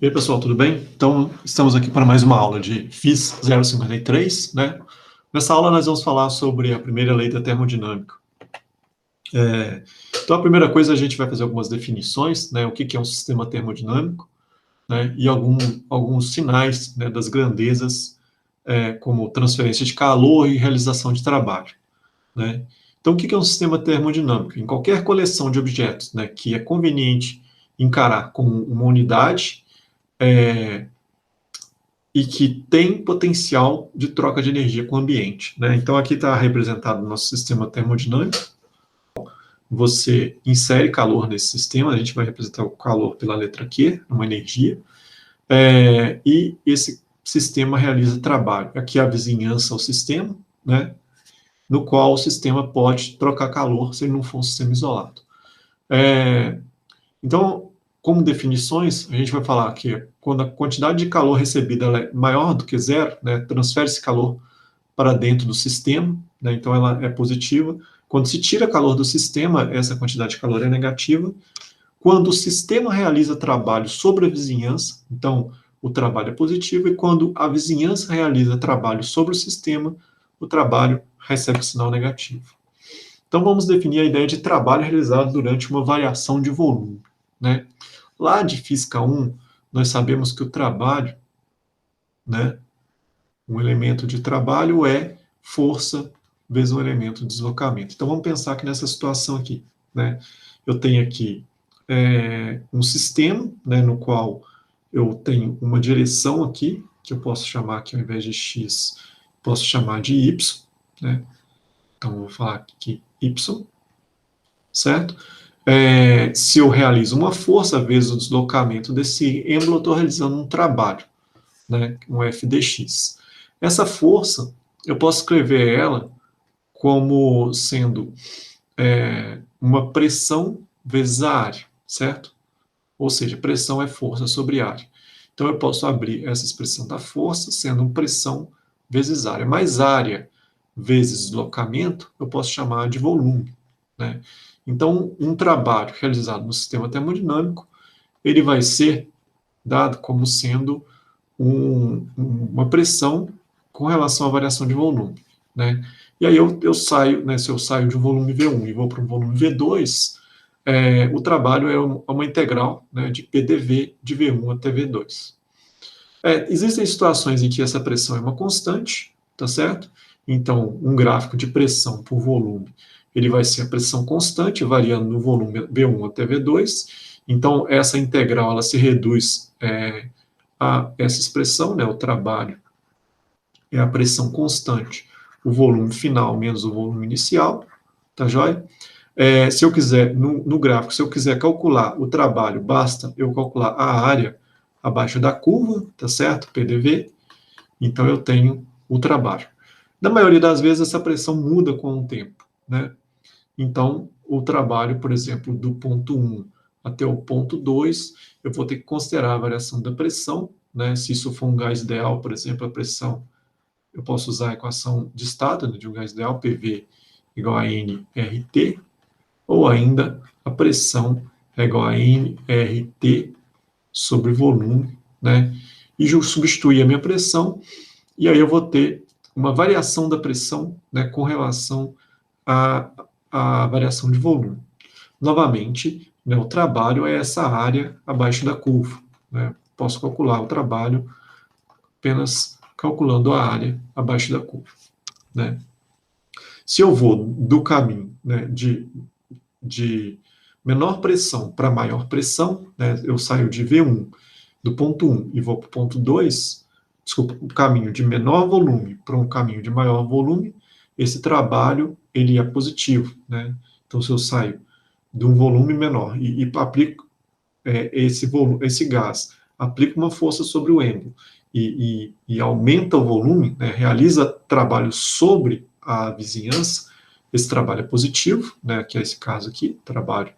E aí, pessoal, tudo bem? Então, estamos aqui para mais uma aula de FIS 053, né? Nessa aula nós vamos falar sobre a primeira lei da termodinâmica. Então, a primeira coisa, a gente vai fazer algumas definições, né? O que é um sistema termodinâmico, né? E alguns sinais, né, das grandezas, como transferência de calor e realização de trabalho, né? Então, o que é um sistema termodinâmico? Em qualquer coleção de objetos, né, que é conveniente encarar como uma unidade, e que tem potencial de troca de energia com o ambiente, né? Então, aqui está representado o nosso sistema termodinâmico. Você insere calor nesse sistema, a gente vai representar o calor pela letra Q, uma energia, e esse sistema realiza trabalho. Aqui a vizinhança ao sistema, né? No qual o sistema pode trocar calor se ele não for um sistema isolado. Então, como definições, a gente vai falar que quando a quantidade de calor recebida ela é maior do que zero, né, transfere-se calor para dentro do sistema, né, então ela é positiva. Quando se tira calor do sistema, essa quantidade de calor é negativa. Quando o sistema realiza trabalho sobre a vizinhança, então o trabalho é positivo, e quando a vizinhança realiza trabalho sobre o sistema, o trabalho recebe sinal negativo. Então vamos definir a ideia de trabalho realizado durante uma variação de volume, né? Lá de Física 1, nós sabemos que o trabalho, né, um elemento de trabalho é força vezes um elemento de deslocamento. Então vamos pensar que nessa situação aqui, né, eu tenho aqui um sistema, né, no qual eu tenho uma direção aqui, que eu posso chamar aqui, ao invés de x, posso chamar de y, né? Então vou falar aqui y, certo? Se eu realizo uma força vezes o deslocamento desse êmbolo, eu estou realizando um trabalho, né, um F dx. Essa força, eu posso escrever ela como sendo uma pressão vezes a área, certo? Ou seja, pressão é força sobre área. Então, eu posso abrir essa expressão da força sendo pressão vezes área. Mais área vezes deslocamento, eu posso chamar de volume, né? Então, um trabalho realizado no sistema termodinâmico, ele vai ser dado como sendo uma pressão com relação à variação de volume, né? E aí eu saio, né, se eu saio de um volume V1 e vou para um volume V2, o trabalho é uma integral, né, de PDV de V1 até V2. Existem situações em que essa pressão é uma constante, tá certo? Então, um gráfico de pressão por volume, ele vai ser a pressão constante, variando no volume V1 até V2. Então, essa integral, ela se reduz a essa expressão, né, o trabalho é a pressão constante, o volume final menos o volume inicial, tá joia? Se eu quiser, no gráfico, se eu quiser calcular o trabalho, basta eu calcular a área abaixo da curva, tá certo? PDV, então eu tenho o trabalho. Na maioria das vezes, essa pressão muda com o tempo, né? Então, o trabalho, por exemplo, do ponto 1 até o ponto 2, eu vou ter que considerar a variação da pressão, né? Se isso for um gás ideal, por exemplo, a pressão, eu posso usar a equação de estado, né, de um gás ideal, PV igual a nRT, ou ainda a pressão é igual a nRT sobre volume, né? E substituir a minha pressão, e aí eu vou ter uma variação da pressão, né, com relação à variação de volume. Novamente, né, o trabalho é essa área abaixo da curva, né? Posso calcular o trabalho apenas calculando a área abaixo da curva, né? Se eu vou do caminho, né, de menor pressão para maior pressão, né, eu saio de V1, do ponto 1 e vou para o ponto 2, desculpa, o caminho de menor volume para um caminho de maior volume, esse trabalho ele é positivo, né? Então, se eu saio de um volume menor e aplico esse gás, aplica uma força sobre o êmbolo e aumenta o volume, né, realiza trabalho sobre a vizinhança, esse trabalho é positivo, né, que é esse caso aqui, trabalho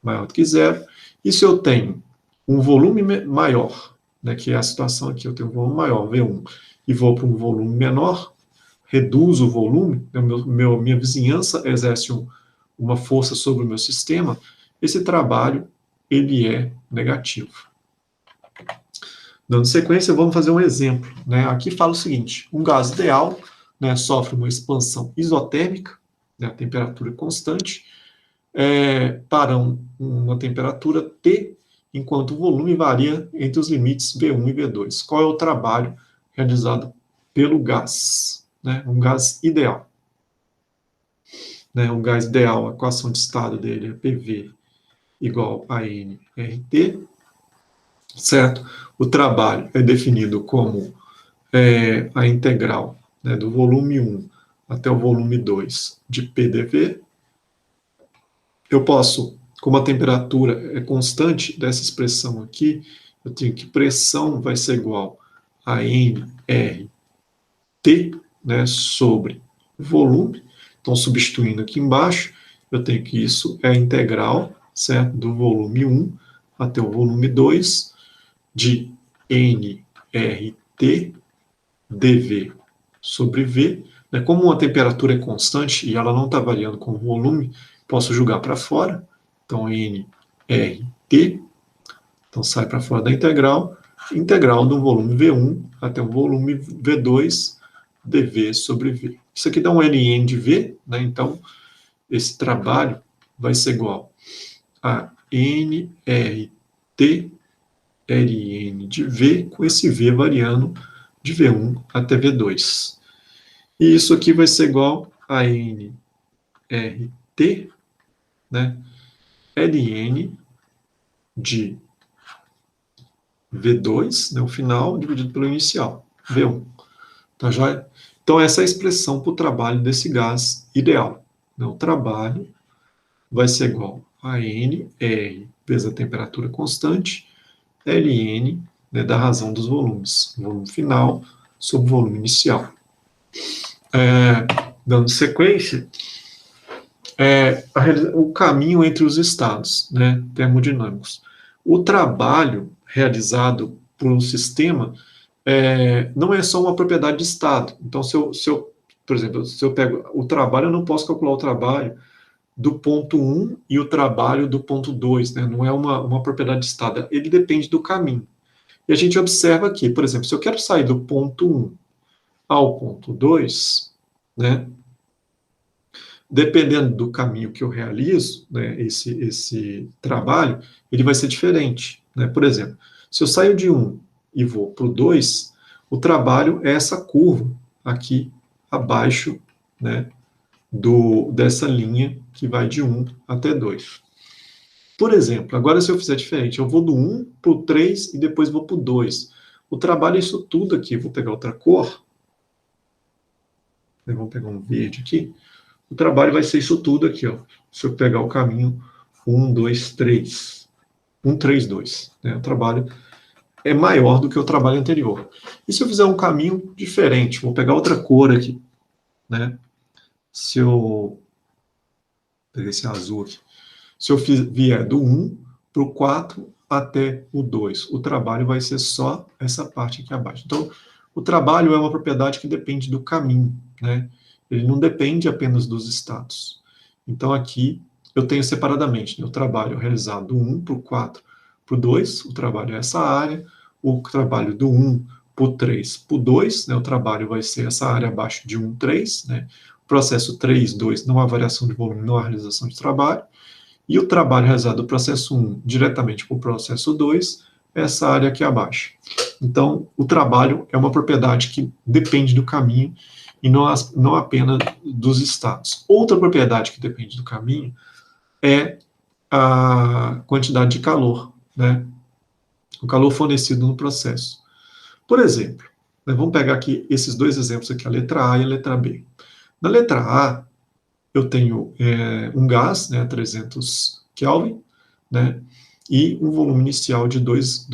maior do que zero. E se eu tenho um volume maior, né, que é a situação aqui, eu tenho um volume maior, V1, e vou para um volume menor, reduzo o volume, né, minha vizinhança exerce uma força sobre o meu sistema, esse trabalho, ele é negativo. Dando sequência, vamos fazer um exemplo, né? Aqui fala o seguinte: um gás ideal, né, sofre uma expansão isotérmica, né, a temperatura constante, para uma temperatura T, enquanto o volume varia entre os limites V1 e V2. Qual é o trabalho realizado pelo gás? Né? Um gás ideal. Né? Um gás ideal, a equação de estado dele é PV igual a nRT, certo? O trabalho é definido como a integral, né, do volume 1 até o volume 2 de PDV. Eu posso, como a temperatura é constante dessa expressão aqui, eu tenho que pressão vai ser igual a nRT, né, sobre volume. Então, substituindo aqui embaixo, eu tenho que isso é a integral, certo, do volume 1 até o volume 2 de nRT dV sobre V. Né? Como a temperatura é constante e ela não está variando com o volume, posso jogar para fora. Então, nRT, então sai para fora da integral, integral do volume V1 até o volume V2 dV sobre V. Isso aqui dá um ln de V, né? Então, esse trabalho vai ser igual a nRT ln de V, com esse V variando de V1 até V2. E isso aqui vai ser igual a nRT, né, ln de V2, né, o final, dividido pelo inicial, V1. Tá joia? Então, essa é a expressão para o trabalho desse gás ideal. Né? O trabalho vai ser igual a nR vezes a temperatura constante, ln, né, da razão dos volumes, volume final sobre o volume inicial. Dando sequência, o caminho entre os estados, né, termodinâmicos. O trabalho realizado por um sistema não é só uma propriedade de estado. Então, por exemplo, se eu pego o trabalho, eu não posso calcular o trabalho do ponto 1 e o trabalho do ponto 2, né? Não é uma propriedade de estado, ele depende do caminho. E a gente observa aqui, por exemplo, se eu quero sair do ponto 1 ao ponto 2, né, dependendo do caminho que eu realizo, né, esse trabalho, ele vai ser diferente. Né? Por exemplo, se eu saio de 1 e vou para o 2, o trabalho é essa curva aqui abaixo, né, dessa linha que vai de 1 até 2. Por exemplo, agora se eu fizer diferente, eu vou do 1 para o 3 e depois vou para o 2. O trabalho é isso tudo aqui. Vou pegar outra cor. Vamos pegar um verde aqui. O trabalho vai ser isso tudo aqui, ó. Se eu pegar o caminho 1, 2, 3. 1, 3, 2. Né? O trabalho é maior do que o trabalho anterior. E se eu fizer um caminho diferente? Vou pegar outra cor aqui. Né? Se eu pegar esse azul aqui. Se eu vier do 1 para o 4 até o 2, o trabalho vai ser só essa parte aqui abaixo. Então, o trabalho é uma propriedade que depende do caminho, né? Ele não depende apenas dos estados. Então, aqui eu tenho separadamente, né, o trabalho realizado do 1 para o 4 para o 2, o trabalho é essa área, o trabalho do 1 para o 3 para o 2, né, o trabalho vai ser essa área abaixo de 1, 3, né? Processo 3, 2, não há variação de volume, não há realização de trabalho. E o trabalho realizado do processo 1 diretamente para o processo 2 é essa área aqui abaixo. Então, o trabalho é uma propriedade que depende do caminho e não apenas dos estados. Outra propriedade que depende do caminho é a quantidade de calor, né? O calor fornecido no processo. Por exemplo, né, vamos pegar aqui esses dois exemplos aqui, a letra A e a letra B. Na letra A, eu tenho um gás, né, 300 Kelvin, né, e um volume inicial de 2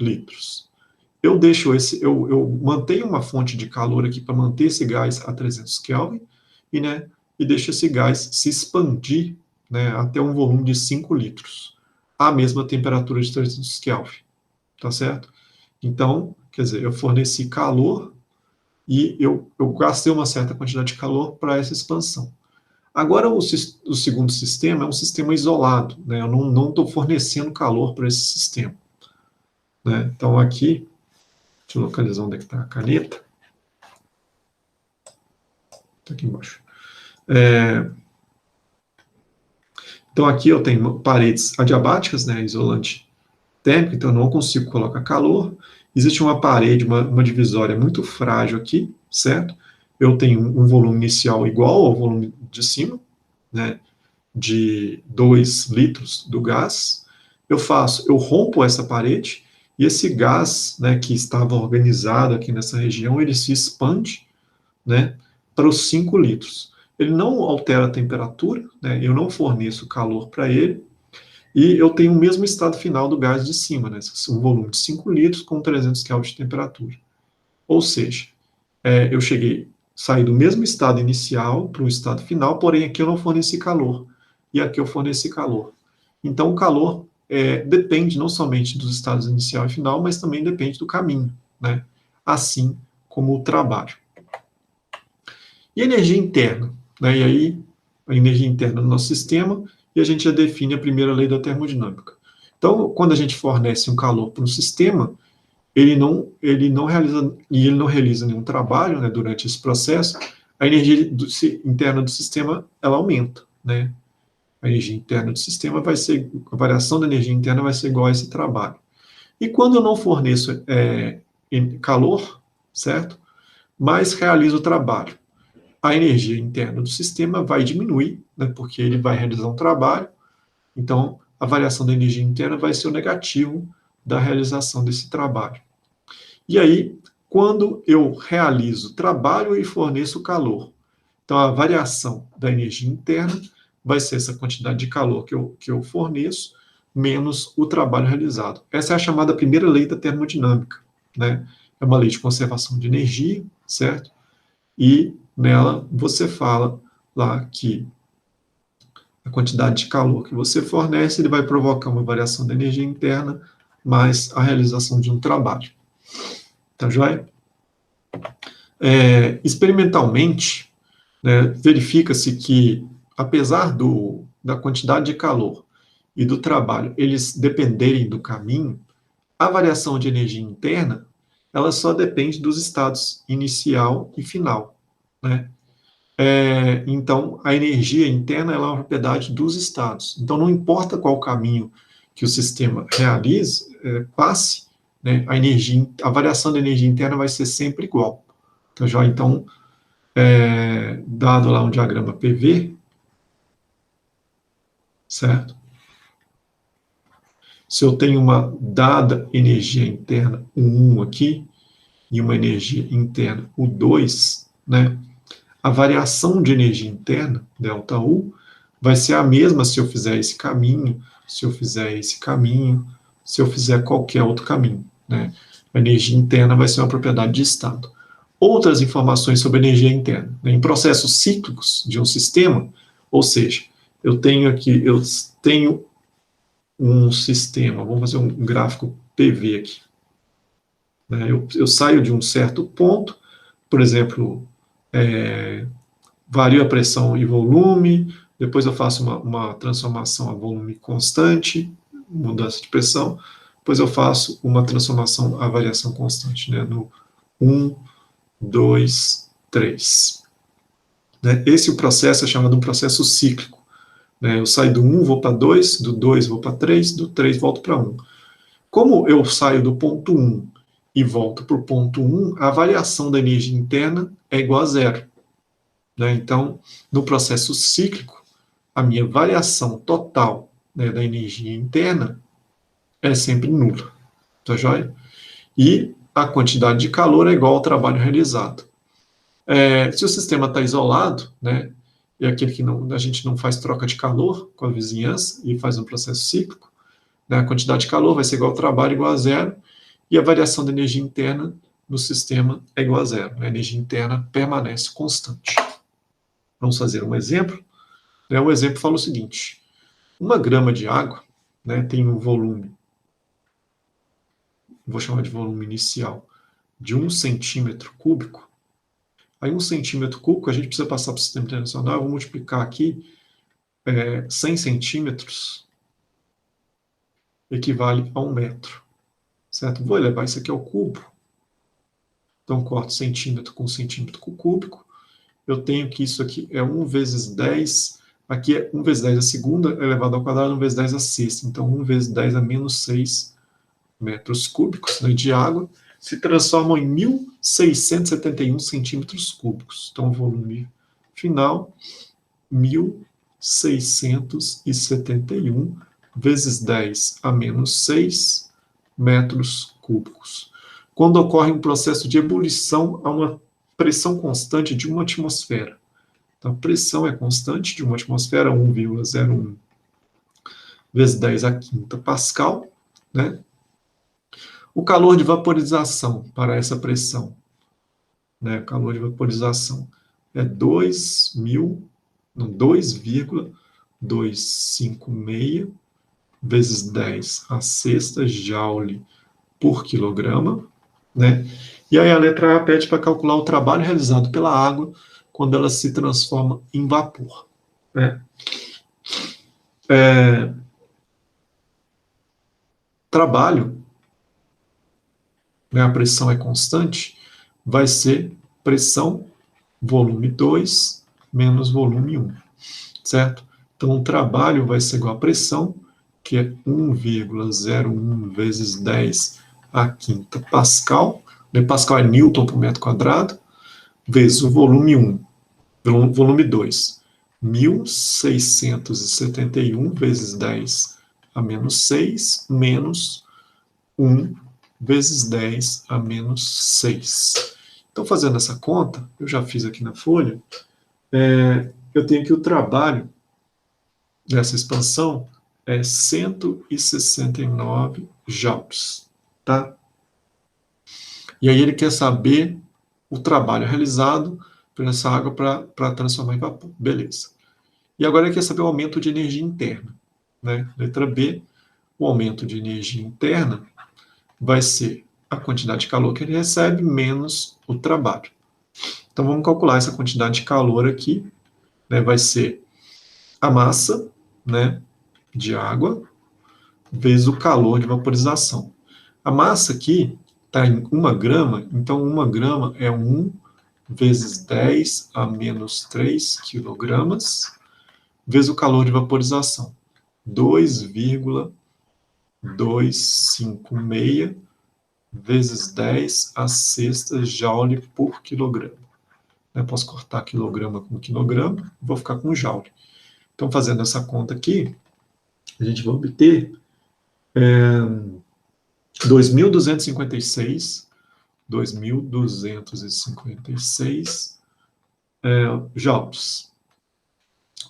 litros. Eu mantenho uma fonte de calor aqui para manter esse gás a 300 Kelvin e deixo esse gás se expandir, né, até um volume de 5 litros, à mesma temperatura de 300 Kelvin, tá certo? Então, quer dizer, eu forneci calor e eu gastei uma certa quantidade de calor para essa expansão. Agora, o segundo sistema é um sistema isolado, né? Eu não estou fornecendo calor para esse sistema. Né? Então, aqui, Deixa eu localizar onde é que está a caneta. Está aqui embaixo. Então, aqui eu tenho paredes adiabáticas, né, isolante térmico, então eu não consigo colocar calor. Existe uma parede, uma divisória muito frágil aqui, certo? Eu tenho um volume inicial igual ao volume de cima, né, de 2 litros do gás. Eu rompo essa parede, e esse gás, né, que estava organizado aqui nessa região, ele se expande, né, para os 5 litros. Ele não altera a temperatura, né, eu não forneço calor para ele, e eu tenho o mesmo estado final do gás de cima, né, um volume de 5 litros com 300 Kelvin de temperatura. Ou seja, eu saí do mesmo estado inicial para o estado final, porém aqui eu não forneci calor, e aqui eu forneci calor. Então o calor depende não somente dos estados inicial e final, mas também depende do caminho, né, assim como o trabalho. E energia interna, né? E aí, a energia interna do nosso sistema, e a gente já define a primeira lei da termodinâmica. Então, quando a gente fornece um calor para um sistema, ele não realiza nenhum trabalho, né, durante esse processo, a energia interna do sistema, ela aumenta, né? A energia interna do sistema a variação da energia interna vai ser igual a esse trabalho. E quando eu não forneço calor, certo? Mas realizo o trabalho, a energia interna do sistema vai diminuir, né, porque ele vai realizar um trabalho, então a variação da energia interna vai ser o negativo da realização desse trabalho. E aí, quando eu realizo trabalho e forneço calor, então a variação da energia interna vai ser essa quantidade de calor que eu forneço, menos o trabalho realizado. Essa é a chamada primeira lei da termodinâmica, né? É uma lei de conservação de energia, certo? E nela você fala lá que a quantidade de calor que você fornece, ele vai provocar uma variação da energia interna, mais a realização de um trabalho. Tá joia? Experimentalmente, né, verifica-se que, apesar da quantidade de calor e do trabalho eles dependerem do caminho, a variação de energia interna, ela só depende dos estados inicial e final, né? Então, a energia interna ela é uma propriedade dos estados. Então, não importa qual caminho que o sistema realize, passe, né, a variação da energia interna vai ser sempre igual. Tá, já? Então, dado lá um diagrama PV, certo? Se eu tenho uma dada energia interna U1 aqui, e uma energia interna U2, né, a variação de energia interna, ΔU, vai ser a mesma se eu fizer esse caminho, se eu fizer esse caminho, se eu fizer qualquer outro caminho, né? A energia interna vai ser uma propriedade de estado. Outras informações sobre energia interna, né? Em processos cíclicos de um sistema, ou seja, eu tenho um sistema, vamos fazer um gráfico PV aqui, né? Eu saio de um certo ponto, por exemplo, vario a pressão e volume, depois eu faço uma transformação a volume constante, mudança de pressão, depois eu faço uma transformação a variação constante, né, no 1, 2, 3. Né? Esse processo é chamado de um processo cíclico. Né? Eu saio do 1, vou para 2, do 2 vou para 3, do 3 volto para 1. Como eu saio do ponto 1 e volto para o ponto 1, a variação da energia interna é igual a zero. Né? Então, no processo cíclico, a minha variação total, né, da energia interna é sempre nula. Tá joia? E a quantidade de calor é igual ao trabalho realizado. Se o sistema está isolado, né, é aquele que a gente não faz troca de calor com a vizinhança e faz um processo cíclico, né, a quantidade de calor vai ser igual ao trabalho, igual a zero, e a variação da energia interna no sistema é igual a zero. A energia interna permanece constante. Vamos fazer um exemplo. O exemplo fala o seguinte: uma grama de água, né, tem um volume, vou chamar de volume inicial, de 1 cm3. Aí 1 cm3, a gente precisa passar para o sistema internacional, eu vou multiplicar aqui, 100 centímetros equivale a 1 metro, certo? Vou elevar isso aqui ao cubo, Então, corto centímetro com centímetro cúbico. Eu tenho que isso aqui é 1 vezes 10, aqui é 1 vezes 10 a segunda elevado ao quadrado, 1 vezes 10 a sexta. Então, 1 vezes 10 a menos 6 metros cúbicos, né, de água, se transformam em 1.671 centímetros cúbicos. Então, o volume final, 1.671 vezes 10 a menos 6 metros cúbicos. Quando ocorre um processo de ebulição a uma pressão constante de uma atmosfera. Então, a pressão é constante de uma atmosfera, 1,01 vezes 10 a quinta Pascal, né? O calor de vaporização para essa pressão, né? O calor de vaporização é 2,256 vezes 10 a sexta joule por quilograma, né? E aí a letra A pede para calcular o trabalho realizado pela água quando ela se transforma em vapor, né? Trabalho, né, a pressão é constante, vai ser pressão volume 2 menos volume 1, certo? Então, o trabalho vai ser igual a pressão, que é 1,01 vezes 10 a quinta Pascal, né? Pascal é Newton por metro quadrado, vezes o volume 1, volume 2, 1.671 vezes 10 a menos 6, menos 1 vezes 10 a menos 6. Então, fazendo essa conta, eu já fiz aqui na folha, eu tenho que o trabalho dessa expansão é 169 joules, tá? E aí ele quer saber o trabalho realizado por essa água para transformar em vapor. Beleza. E agora ele quer saber o aumento de energia interna, né? Letra B, o aumento de energia interna vai ser a quantidade de calor que ele recebe menos o trabalho. Então, vamos calcular essa quantidade de calor aqui, né? Vai ser a massa, né, de água vezes o calor de vaporização. A massa aqui está em 1 grama, então 1 grama é 1 vezes 10 a menos 3 quilogramas, vezes o calor de vaporização, 2,256 vezes 10 a sexta joule por quilograma. Eu posso cortar quilograma com quilograma, vou ficar com joule. Então, fazendo essa conta aqui, a gente vai obter 2.256 joules.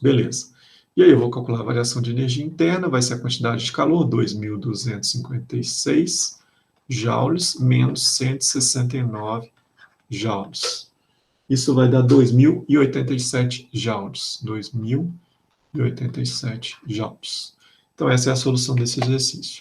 Beleza. E aí eu vou calcular a variação de energia interna, vai ser a quantidade de calor, 2.256 joules menos 169 joules. Isso vai dar 2.087 joules. 2.087 joules. Então, essa é a solução desse exercício.